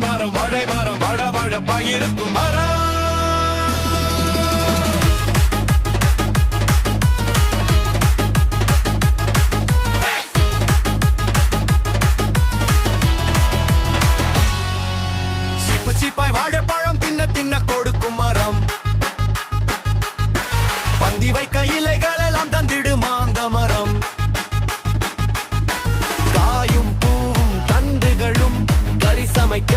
வாழை மரம் வழவழப்பாயிருக்கும் மரம். சீப்பாய் வாழைப்பழம் தின்ன தின்ன கொடுக்கும் மரம். பந்தி வைக்க இலைகள் எல்லாம் தந்திடுமா அந்த மரம். காயும் பூவும் தண்டுகளும் கறி சமைக்க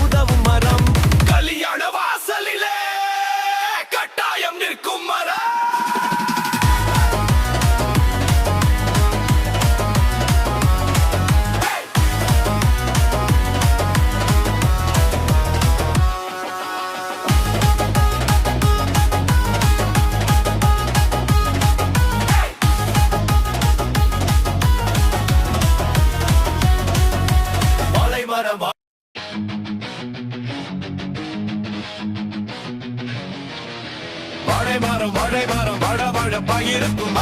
உதவும் மரம். கல்யாண வாசலிலே கட்டாயம் நிற்கும் மரம். வாழை மரம் வழவழப்பாயிருக்கும்